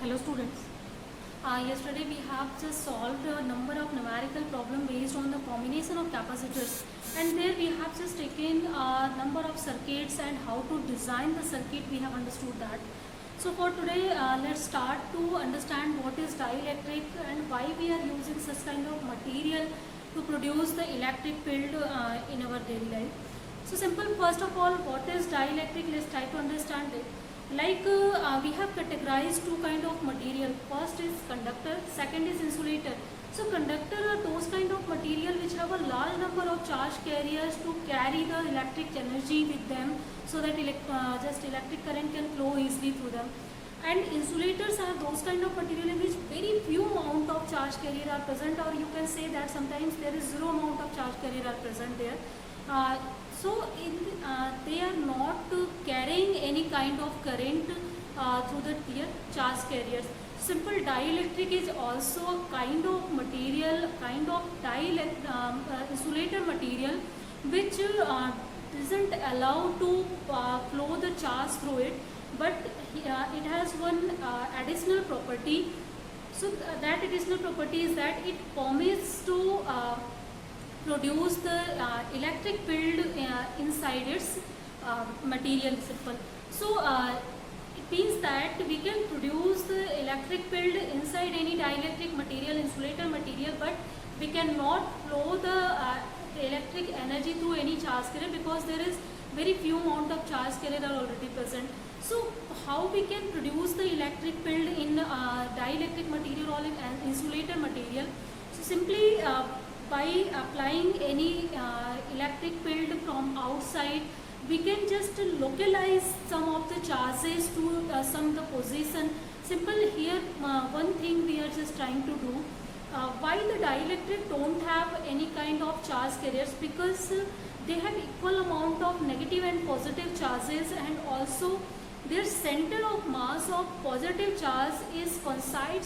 Hello students. Yesterday we have just solved a number of numerical problem based on the combination of capacitors, and there we have just taken a number of circuits and how to design the circuit. We have understood that. So for today, let's start to understand what is dielectric and why we are using such kind of material to produce the electric field in our daily life. So simple, first of all, what is dielectric? Let's try to understand it. We have categorized two kind of material. First is conductor, second is insulator. So conductor are those kind of material which have a large number of charge carriers to carry the electric energy with them, so that electric current can flow easily through them. And insulators are those kind of material in which very few amount of charge carrier are present, or you can say that sometimes there is zero amount of charge carrier are present there. They are not carrying any kind of current through their charge carriers. Simple dielectric is also a kind of material, kind of insulator material, which doesn't allow to flow the charge through it, but it has one additional property. So that additional property is that it permits to produce the electric field inside its material. Simple. So it means that we can produce the electric field inside any dielectric material, insulator material, but we cannot flow the electric energy through any charge carrier because there is very few amount of charge carrier are already present. So how we can produce the electric field in dielectric material or in insulator material? So simply by applying any electric field from outside, we can just localize some of the charges to some of the position. Simple here, one thing we are just trying to do. Why the dielectric don't have any kind of charge carriers? Because they have equal amount of negative and positive charges, and also their center of mass of positive charge is coinciding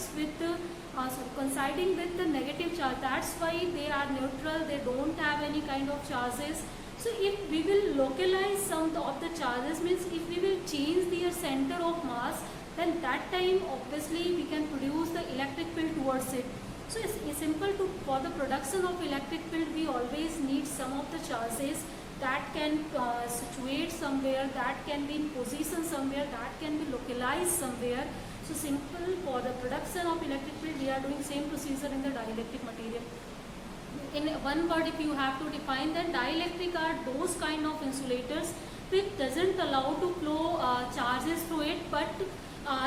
with the negative charge. That's why they are neutral, they don't have any kind of charges. So if we will localize some of the charges, means if we will change their center of mass, then that time obviously we can produce the electric field towards it. So it's simple. For the production of electric field, we always need some of the charges that can situate somewhere, that can be in position somewhere, that can be localized somewhere. So simple, for the production of electric field, we are doing same procedure in the dielectric material. In one word, if you have to define, then dielectric are those kind of insulators which doesn't allow to flow charges through it, but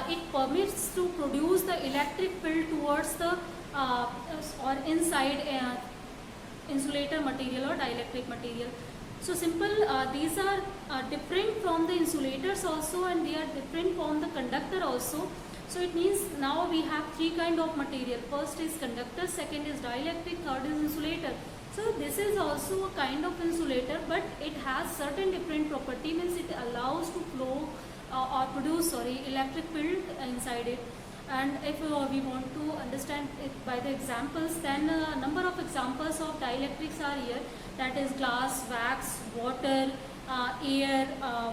it permits to produce the electric field towards the or inside insulator material or dielectric material. So simple, these are different from the insulators also, and they are different from the conductor also. So it means now we have three kind of material. First is conductor, second is dielectric, third is insulator. So this is also a kind of insulator, but it has certain different property, means it allows to flow or produce electric field inside it. And if we want to understand it by the examples, then a number of examples of dielectrics are here. That is glass, wax, water, air,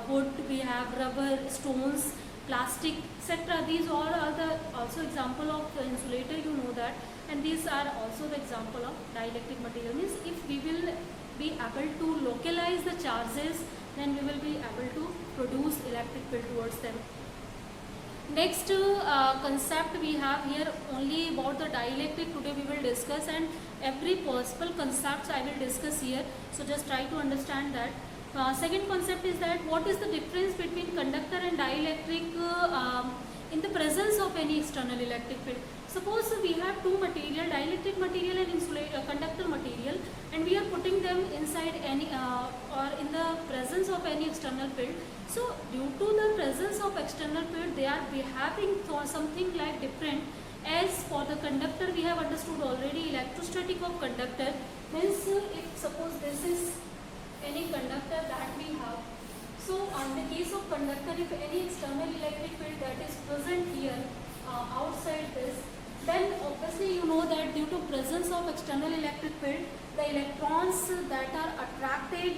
wood, we have rubber, stones, plastic, etc. These all are the also example of insulator, you know that. And these are also the example of dielectric material. Means if we will be able to localize the charges, then we will be able to produce electric field towards them. Next concept we have here only about the dielectric today we will discuss, and every possible concepts I will discuss here. So just try to understand that. Second concept is that what is the difference between conductor and dielectric in the presence of any external electric field. Suppose we have two material, dielectric material and conductor material, and we are putting them inside any or in the presence of any external field. So due to the presence of external field, they are behaving something like different. As for the conductor, we have understood already electrostatic of conductor. Means if suppose this is any conductor that we have, so in the case of conductor, if any external electric field that is present here outside this, then obviously you know that due to presence of external electric field, the electrons that are attracted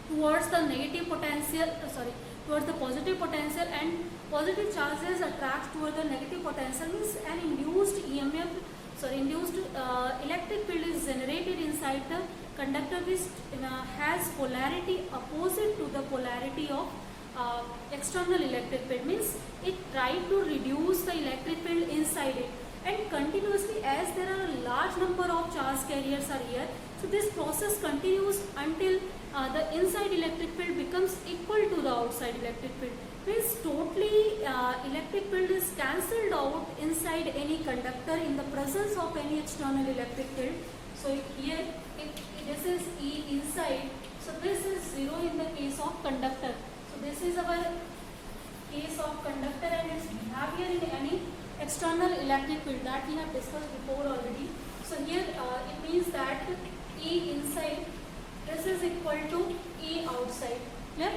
towards the negative potential, towards the positive potential, and positive charges attract towards the negative potential. Means an induced electric field is generated inside the conductor which has polarity opposite to the polarity of external electric field. Means it tried to reduce the electric field inside it, and continuously, as there are a large number of charge carriers are here, so this process continues until the inside electric field becomes equal to the outside electric field. Means totally electric field is cancelled out inside any conductor in the presence of any external electric field. So here this is E inside, so this is 0 in the case of conductor. So this is our case of conductor and its behavior in any external electric field that we have discussed before already. So here it means that E inside, this is equal to E outside. Clear?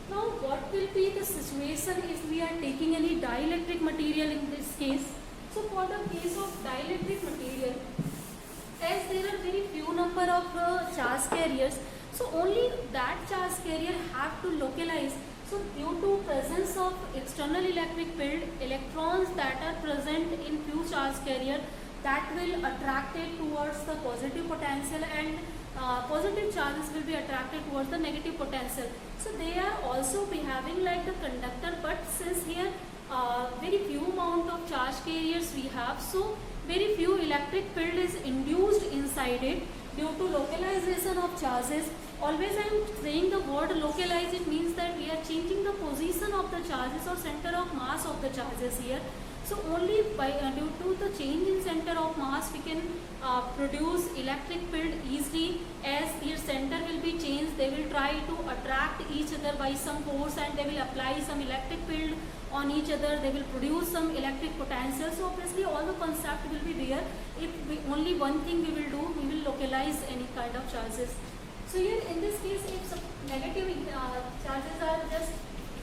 Now what will be the situation if we are taking any dielectric material in this case? So for the case of dielectric material, as there are very few number of charge carriers, so only that charge carrier have to localize. So due to presence of external electric field, electrons that are present in few charge carrier, that will attract it towards the positive potential, and positive charges will be attracted towards the negative potential. So they are also behaving like the conductor, but since here very few amount of charge carriers we have, so very few electric field is induced inside it due to localization of charges. Always I am saying the word localize, it means that we are changing the position of the charges or center of mass of the charges here. So only by due to the change in center of mass we can produce electric field easily. As their center will be changed, they will try to attract each other by some force and they will apply some electric field on each other. They will produce some electric potential. So obviously all the concept will be there. If only one thing we will do, we will localize any kind of charges. So here in this case, if some negative charges are just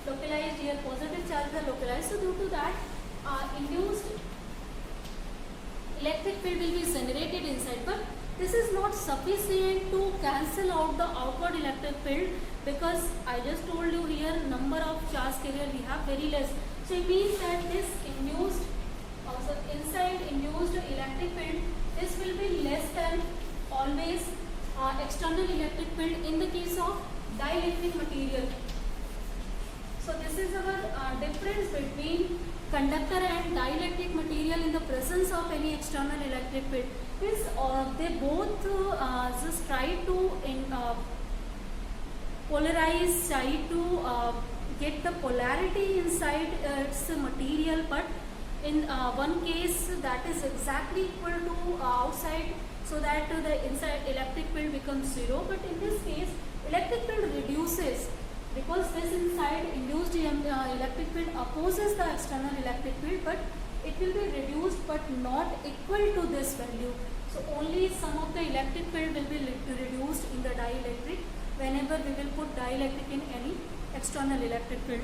localized here, positive charges are localized. So due to that, induced electric field will be generated inside, but this is not sufficient to cancel out the outward electric field, because I just told you here number of charge carrier we have very less. So it means that this induced, also inside induced electric field, this will be less than always external electric field in the case of dielectric material. So this is our difference between conductor and dielectric material in the presence of any external electric field. Means they both just try to polarize, try to get the polarity inside its material, but in one case that is exactly equal to outside, so that the inside electric field becomes 0. But in this case, electric field reduces, because this inside induced electric field opposes the external electric field, but it will be reduced but not equal to this value. So only some of the electric field will be reduced in the dielectric whenever we will put dielectric in any external electric field.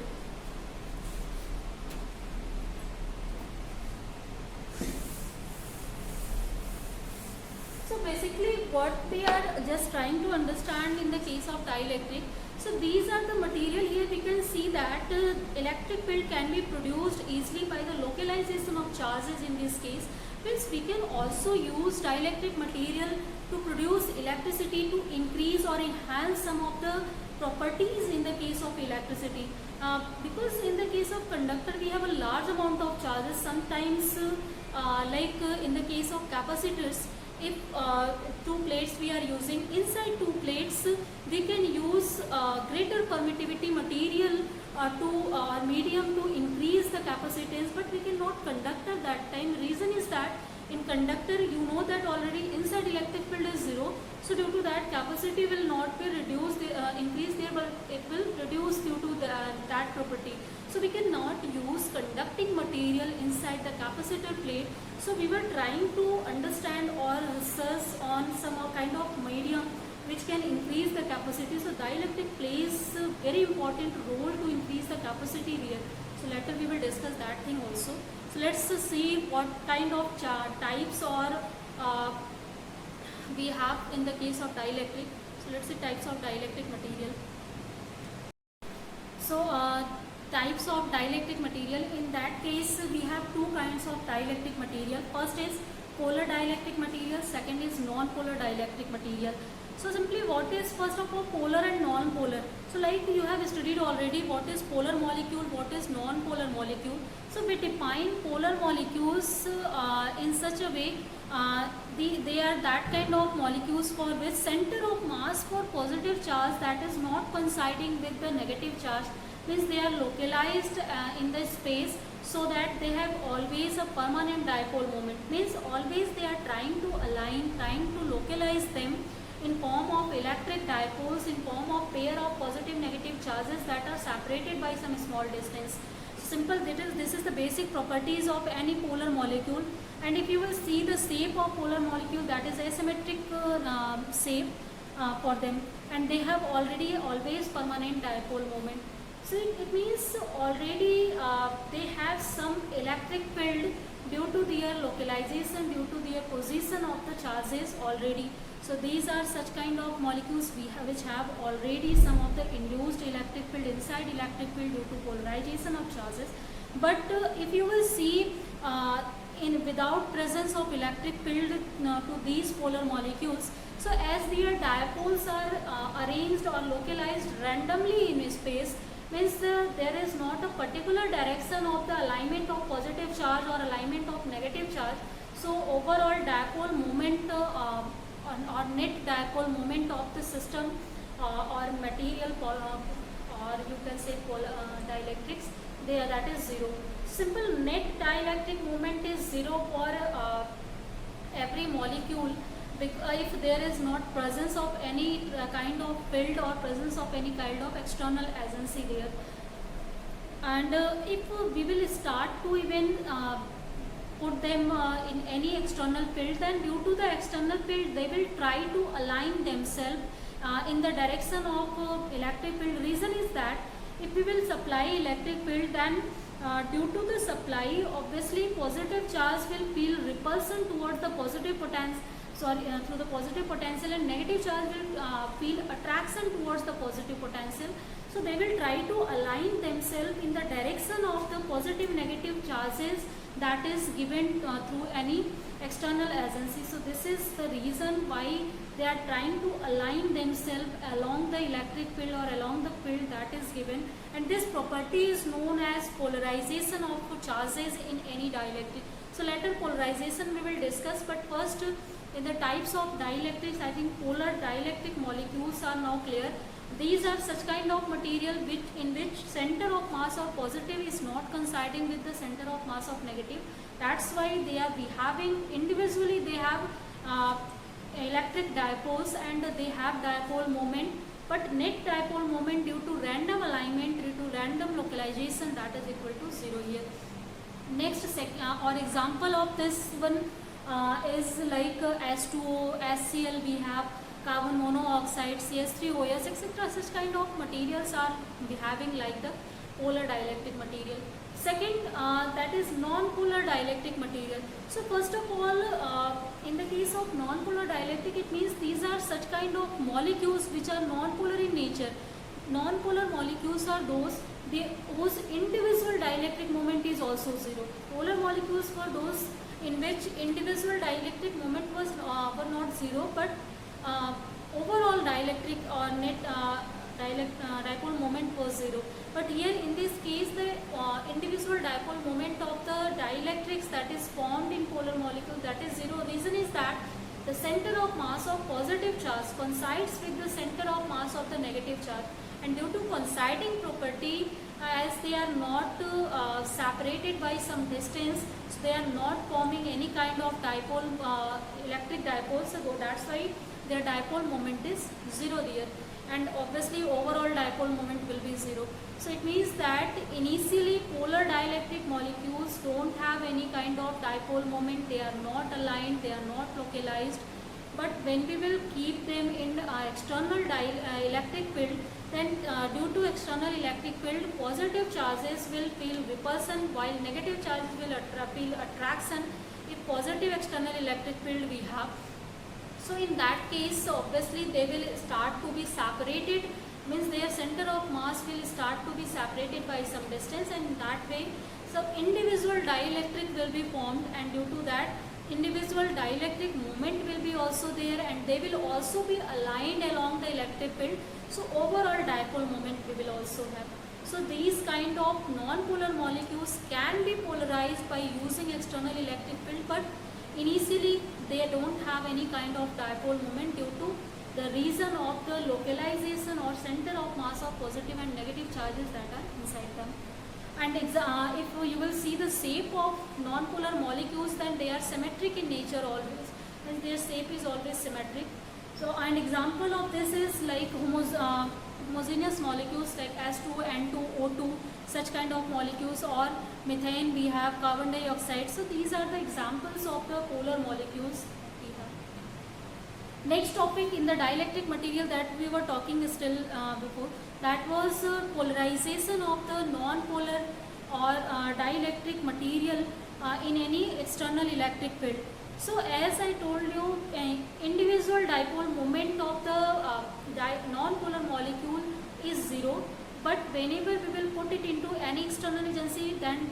So basically what we are just trying to understand in the case of dielectric, so these are the material. Here we can see that electric field can be produced easily by the localization of charges in this case. Means we can also use dielectric material to produce electricity, to increase or enhance some of the properties in the case of electricity. Because in the case of conductor we have a large amount of charges. Sometimes like in the case of capacitors, if two plates we are using, inside two plates we can use greater permittivity material to medium to increase the capacitance, but we cannot conductor that time. Reason is that in conductor you know that already inside electric field is 0, so due to that capacity will not be reduced, increase there, but it will reduce due to that property. So we cannot use conducting material inside the capacitor plate. So we were trying to understand or research on some kind of medium which can increase the capacity. So dielectric plays a very important role to increase the capacity here. So later we will discuss that thing also. So let's see what kind of types or we have in the case of dielectric. So let's see types of dielectric material. So types of dielectric material. In that case, we have two kinds of dielectric material. First is polar dielectric material, second is non-polar dielectric material. So simply, what is first of all polar and non-polar? So like you have studied already what is polar molecule, what is non-polar molecule. So we define polar molecules in such a way, they are that kind of molecules for which center of mass for positive charge that is not coinciding with the negative charge, means they are localized in the space, so that they have always a permanent dipole moment, means always they are trying to align, trying to localize them in form of electric dipoles, in form of pair of positive negative charges that are separated by some small distance. Simple, this is the basic properties of any polar molecule. And if you will see the shape of polar molecule, that is asymmetric shape for them, and they have already always permanent dipole moment. So it means already they have some electric field due to their localization, due to their position of the charges already. So these are such kind of molecules which have already some of the induced electric field inside electric field due to polarization of charges. But if you will see without presence of electric field to these polar molecules, so as their dipoles are arranged or localized randomly in space, means there is not a particular direction of the alignment of positive charge or alignment of negative charge. So overall dipole moment or net dipole moment of the system or material or you can say dielectrics, that is zero. Simple net dielectric moment is zero for every molecule, if there is not presence of any kind of field or presence of any kind of external agency there. And if we will start to even put them in any external field, then due to the external field they will try to align themselves in the direction of electric field. Reason is that if we will supply electric field, then due to the supply, obviously positive charge will feel repulsion towards the positive potential, through the positive potential, and negative charge will feel attraction towards the positive potential. So they will try to align themselves in the direction of the positive negative charges that is given through any external agency. So this is the reason why they are trying to align themselves along the electric field or along the field that is given, and this property is known as polarization of charges in any dielectric. So later polarization we will discuss, but first in the types of dielectrics, I think polar dielectric molecules are now clear. These are such kind of material in which center of mass of positive is not coinciding with the center of mass of negative. That's why they are behaving individually. They have electric dipoles and they have dipole moment, but net dipole moment due to random alignment, due to random localization, that is equal to 0 here. Next or example of this one is like H2O, HCl, we have carbon monoxide, CH3OS, etc. Such kind of materials are behaving like the polar dielectric material. Second, that is non-polar dielectric material. So first of all, in the case of non-polar dielectric, it means these are such kind of molecules which are non-polar in nature. Non-polar molecules are those whose individual dielectric moment is also zero. Polar molecules were those in which individual dielectric moment was were not zero, but overall dielectric or net dipole moment was zero. But here in this case, the individual dipole moment of the dielectrics that is formed in polar molecule, that is zero. Reason is that the center of mass of positive charge coincides with the center of mass of the negative charge, and due to coinciding property, as they are not separated by some distance, so they are not forming any kind of dipole, electric dipoles, so that's why their dipole moment is zero there, and obviously overall dipole moment will be zero. So it means that initially polar dielectric molecules don't have any kind of dipole moment, they are not aligned, they are not localized. But when we will keep them in external electric field, then due to external electric field, positive charges will feel repulsion while negative charges will feel attraction if positive external electric field we have. So in that case, obviously they will start to be separated means their center of mass will start to be separated by some distance, and in that way some individual dielectric will be formed, and due to that individual dielectric moment will be also there, and they will also be aligned along the electric field. So overall dipole moment we will also have. So these kind of non-polar molecules can be polarized by using external electric field, but initially they don't have any kind of dipole moment due to the reason of the localization or center of mass of positive and negative charges that are inside them. And if you will see the shape of non-polar molecules, then they are symmetric in nature always, and their shape is always symmetric. So an example of this is like homogeneous molecules like S2, N2, O2, such kind of molecules, or methane, we have carbon dioxide. So these are the examples of the polar molecules we have. Next topic in the dielectric material that we were talking still before, that was polarization of the non-polar or dielectric material in any external electric field. So as I told you, individual dipole moment of the non-polar molecule is 0, but whenever we will put it into any external agency, then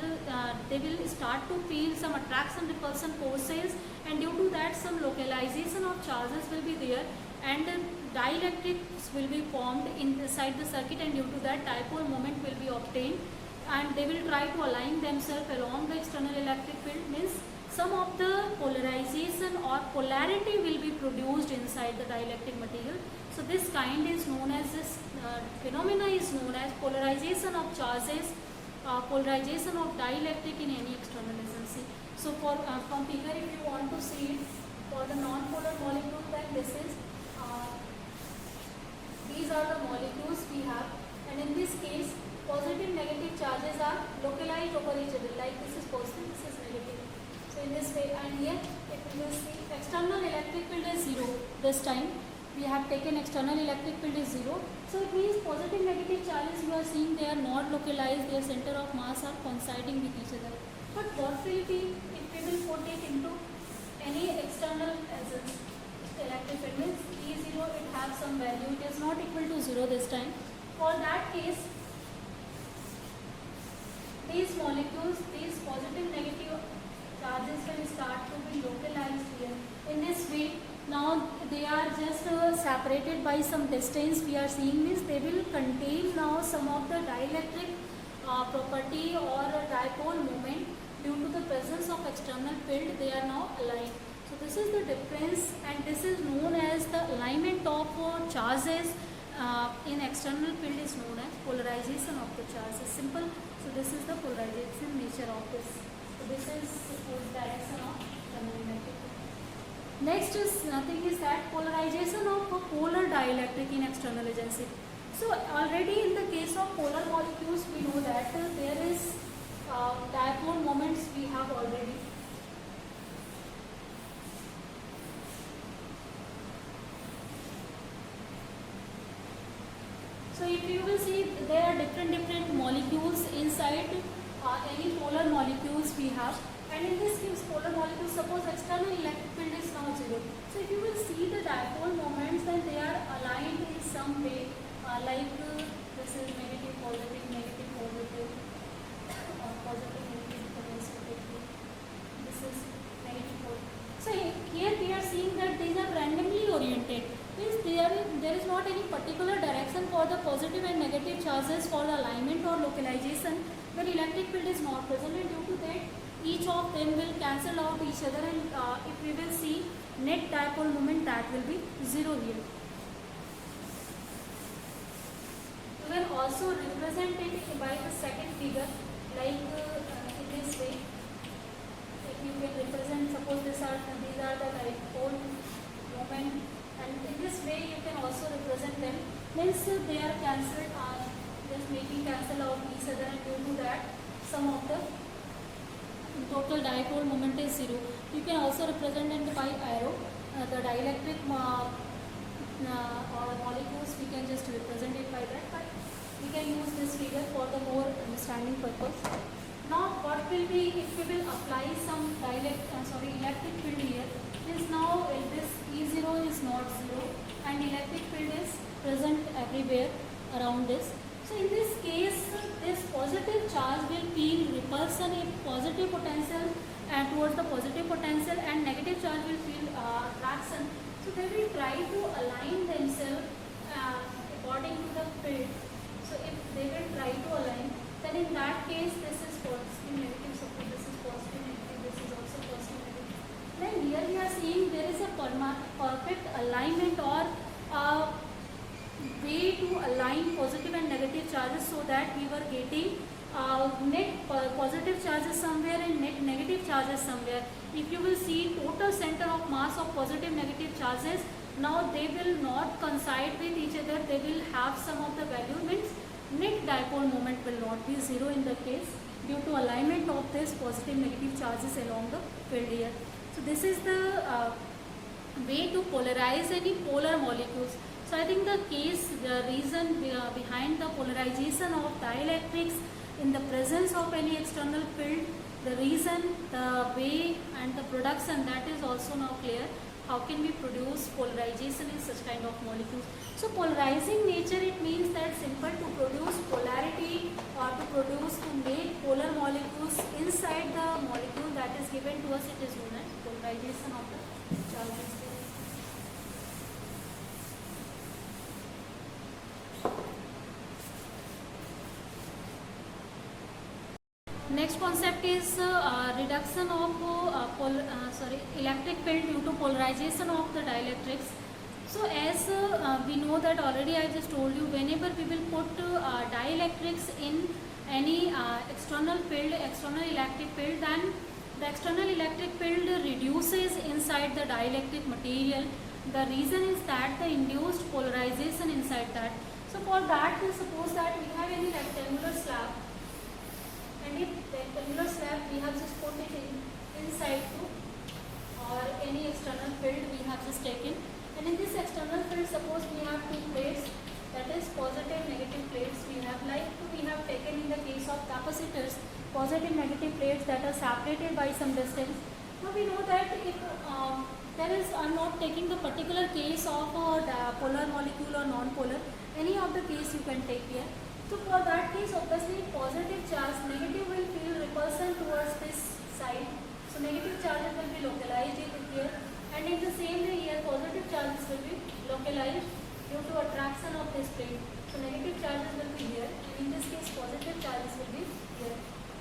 they will start to feel some attraction repulsion forces, and due to that some localization of charges will be there, and dielectrics will be formed inside the circuit, and due to that dipole moment will be obtained, and they will try to align themselves along the external electric field. Means some of the polarization or polarity will be produced inside the dielectric material. So this kind is known as, this phenomena is known as polarization of charges, polarization of dielectric in any external agency. So from figure, if you want to see it for the non-polar molecule, then this is these are the molecules we have, and in this case positive negative charges are localized over each other, like this is positive, this is negative. So in this way, and here if you will see external electric field is 0, this time we have taken external electric field is 0. So it means positive negative charges you are seeing, they are not localized, their center of mass are coinciding with each other. But what will be if we will put it into any external electric field, means E0, it has some value, it is not equal to 0 this time. For that case, these molecules, these positive negative charges will start to be localized here. In this way, now they are just separated by some distance. We are seeing this, they will contain now some of the dielectric property or dipole moment. Due to the presence of external field, they are now aligned. So this is the difference, and this is known as the alignment of charges in external field is known as polarization of the charges. Simple. So this is the polarization nature of this. So this is the direction of the magnetic. Next is nothing is that polarization of a polar dielectric in external agency. So already in the case of polar molecules, we know that there is dipole moments we have already. So if you will see, there are different molecules inside any polar molecules we have, and in this case polar molecules, suppose external electric field is now 0. So if you will see the dipole moments, then they are aligned in some way, like this is negative positive, negative positive, positive negative, this is negative positive. So here we are seeing that these are randomly oriented. Means there is not any particular direction for the positive and negative charges for the alignment or localization, but electric field is not present, and due to that each of them will cancel out each other, and if we will see net dipole moment, that will be 0 here. You can also represent it by the second figure, like in this way. If you can represent, suppose these are the dipole moment, and in this way you can also represent them. Means they are cancelled, just making cancel out each other, and due to that some of the total dipole moment is 0. You can also represent it by arrow. The dielectric or molecules, we can just represent it by that, but we can use this figure for the more understanding purpose. Now what will be if we will apply some electric field here, is now this E0 is not 0 and electric field is present everywhere. around this. So in this case, this positive charge will feel repulsion in positive potential and towards the positive potential, and negative charge will feel attraction. So they will try to align themselves according to the field. So if they will try to align, then in that case this is positive negative, suppose this is positive negative, this is also positive negative. Then here we are seeing there is a perfect alignment or way to align positive and negative charges, so that we were getting net positive charges somewhere and net negative charges somewhere. If you will see total center of mass of positive negative charges, now they will not coincide with each other, they will have some of the value, means net dipole moment will not be zero in the case due to alignment of this positive negative charges along the field here. So this is the way to polarize any polar molecules. So I think the reason behind the polarization of dielectrics in the presence of any external field, the reason, the way and the production, that is also now clear. How can we produce polarization in such kind of molecules? So polarizing nature, it means that simple to produce polarity or to make polar molecules inside the molecule that is given to us, it is known as polarization of the charges. Next concept is reduction of electric field due to polarization of the dielectrics. So as we know that already, I just told you, whenever we will put dielectrics in any external field, external electric field, then the external electric field reduces inside the dielectric material. The reason is that the induced polarization inside that. So for that, suppose that we have any rectangular slab, and if rectangular slab we have just put it inside to, or any external field we have just taken, and in this external field suppose we have two plates, that is positive negative plates we have, like we have taken in the case of capacitors, positive negative plates that are separated by some distance. Now we know that if there is, I am not taking the particular case of the polar molecule or non-polar, any of the case you can take here. So for that case, obviously positive charge, negative will feel repulsion towards this side. So negative charges will be localized here, and in the same way here positive charges will be localized due to attraction of this plate. So negative charges will be here, and in this case positive charges will be here.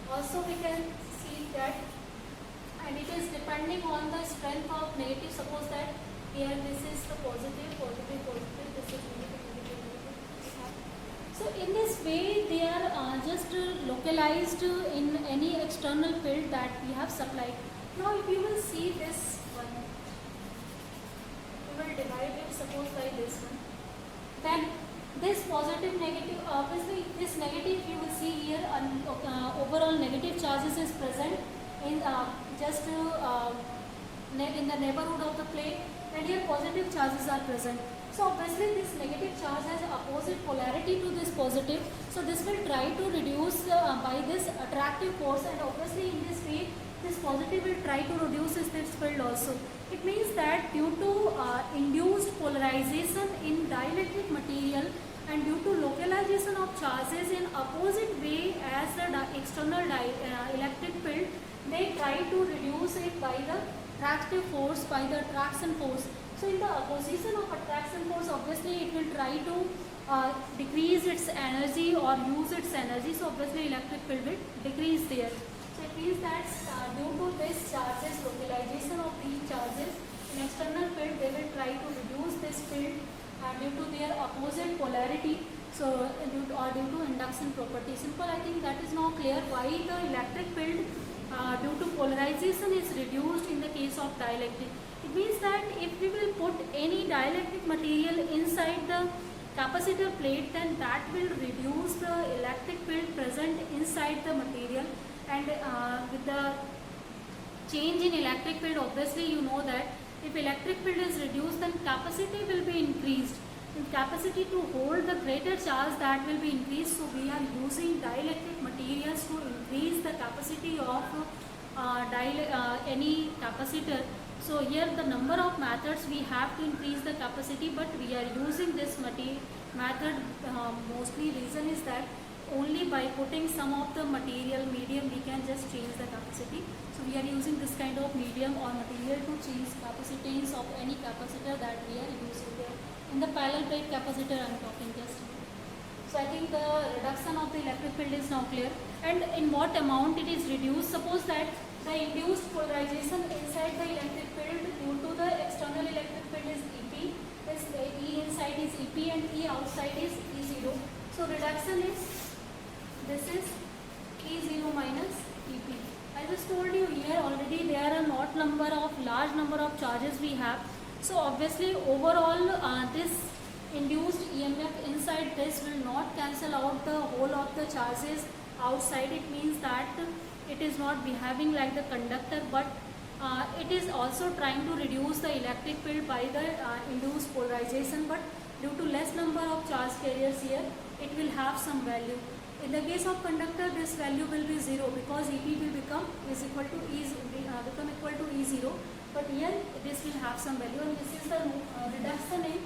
Also we can see that, and it is depending on the strength of negative. Suppose that here this is the positive, positive, positive, this is negative, negative, negative. So in this way they are just localized in any external field that we have supplied. Now if you will see this one, we will divide it suppose by this one. Then this positive negative, obviously this negative you will see here, overall negative charges is present in just in the neighborhood of the plate, and here positive charges are present. So obviously this negative charge has opposite polarity to this positive, so this will try to reduce by this attractive force, and obviously in this way this positive will try to reduce this field also. It means that due to induced polarization in dielectric material and due to localization of charges in opposite way as the external electric field, they try to reduce it by the attractive force, by the attraction force. So in the opposition of attraction force, obviously it will try to decrease its energy or use its energy. So obviously electric field will decrease there. So it means that due to this charges, localization of these charges in external field, they will try to reduce this field due to their opposite polarity. So due to induction property. Simple, I think that is now clear why the electric field due to polarization is reduced in the case of dielectric. It means that if we will put any dielectric material inside the capacitor plate, then that will reduce the electric field present inside the material, and with the change in electric field, obviously you know that if electric field is reduced, then capacity will be increased. In capacity to hold the greater charge, that will be increased. So we are using dielectric materials to increase the capacity of any capacitor. So here the number of methods we have to increase the capacity, but we are using this method mostly. Reason is that only by putting some of the material medium we can just change the capacity. So we are using this kind of medium or material to change capacitance of any capacitor that we are using there. In the parallel plate capacitor I am talking just. So I think the reduction of the electric field is now clear. And in what amount it is reduced? Suppose that the induced polarization inside the electric field due to the external electric field is EP, this E inside is EP and E outside is E0. So reduction is, this is E0 minus EP. I just told you here already there are large number of charges we have. So obviously overall this induced EMF inside this will not cancel out the whole of the charges outside. It means that it is not behaving like the conductor, but it is also trying to reduce the electric field by the induced polarization, but due to less number of charge carriers here, it will have some value. In the case of conductor, this value will be 0 because EP will become equal to E0, but here this will have some value, and this is the reduction in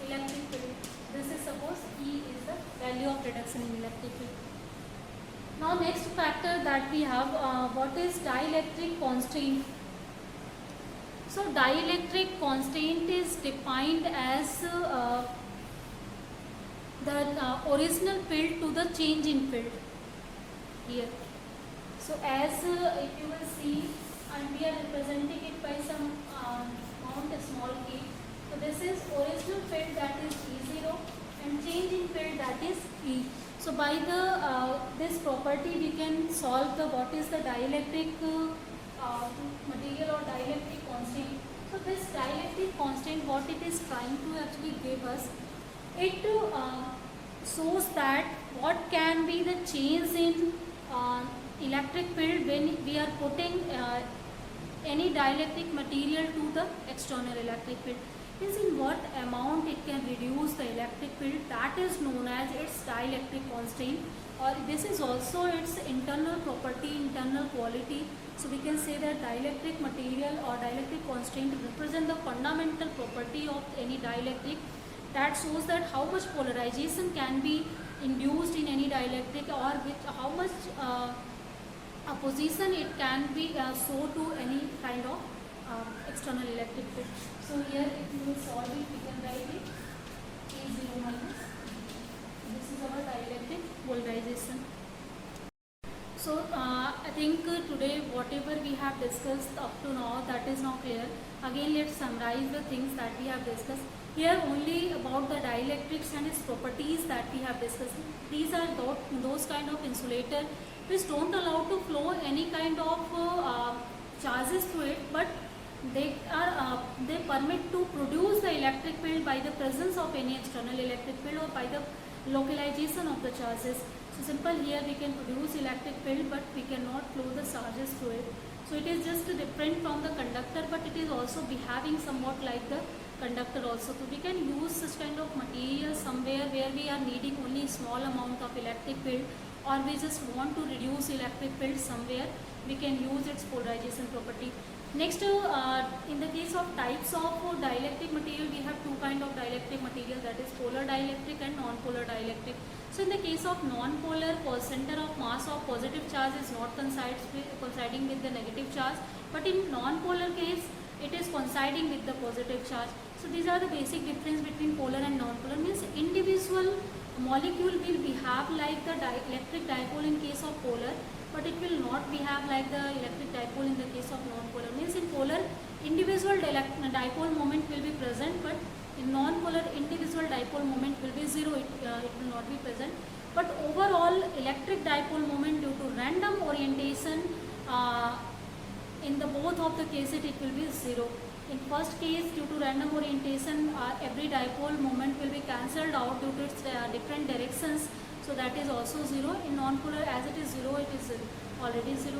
electric field. This is, suppose E is the value of reduction in electric field. Now next factor that we have, what is dielectric constraint? So dielectric constraint is defined as the original field to the change in field here. So as if you will see, and we are representing it by some amount small k. So this is original field, that is E0, and change in field, that is E. So by the this property we can solve the what is the dielectric material or dielectric constant. So this dielectric constant, what it is trying to actually give us, it shows that what can be the change in electric field when we are putting any dielectric material to the external electric field. Means in what amount it can reduce the electric field, that is known as its dielectric constraint, or this is also its internal property, internal quality. So we can say that dielectric material or dielectric constraint represent the fundamental property of any dielectric, that shows that how much polarization can be induced in any dielectric, or with how much opposition it can be show to any kind of external electric field. So here if you will solve it, we can write it E0 minus, this is our dielectric polarization. So I think today whatever we have discussed up to now, that is now clear. Again let's summarize the things that we have discussed. Here only about the dielectrics and its properties that we have discussed. These are those kind of insulator which don't allow to flow any kind of charges through it, but they permit to produce the electric field by the presence of any external electric field or by the localization of the charges. So simple, here we can produce electric field, but we cannot flow the charges through it. So it is just different from the conductor, but it is also behaving somewhat like the conductor also. So we can use such kind of material somewhere where we are needing only small amount of electric field, or we just want to reduce electric field somewhere, we can use its polarization property. Next, in the case of types of dielectric material, we have two kind of dielectric material, that is polar dielectric and non-polar dielectric. So in the case of non-polar, center of mass of positive charge is not coinciding with the negative charge, but in non-polar case it is coinciding with the positive charge. So these are the basic difference between polar and non-polar. Means individual molecule will behave like the electric dipole in case of polar, but it will not behave like the electric dipole in the case of non-polar. Means in polar, individual dipole moment will be present, but in non-polar, individual dipole moment will be 0, it will not be present. But overall electric dipole moment, due to random orientation, in the both of the cases it will be 0. In first case, due to random orientation, every dipole moment will be cancelled out due to its different directions, so that is also 0. In non-polar, as it is 0, it is already 0.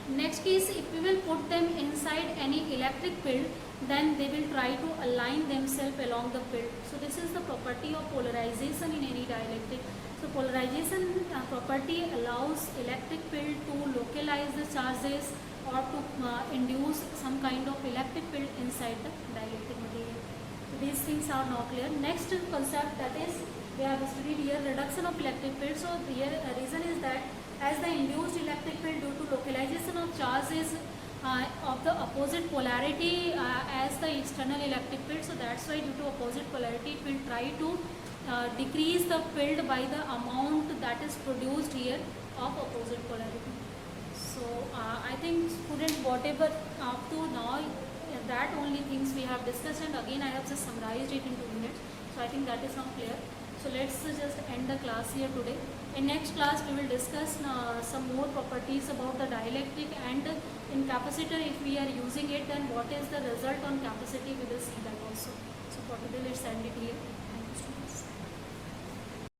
Next case, if we will put them inside any electric field, then they will try to align themselves along the field. So this is the property of polarization in any dielectric. So polarization property allows electric field to localize the charges or to induce some kind of electric field inside the dielectric material. So these things are now clear. Next concept, that is we have studied here, reduction of electric field. So the reason is that as the induced electric field due to localization of charge is of the opposite polarity as the external electric field, so that's why due to opposite polarity it will try to decrease the field by the amount that is produced here of opposite polarity. So I think students, whatever up to now, that only things we have discussed, and again I have just summarized it in 2 minutes. So I think that is now clear. So let's just end the class here today. In next class we will discuss some more properties about the dielectric, and in capacitor if we are using it, then what is the result on capacity, we will see that also. So for today let's end it here. Thank you.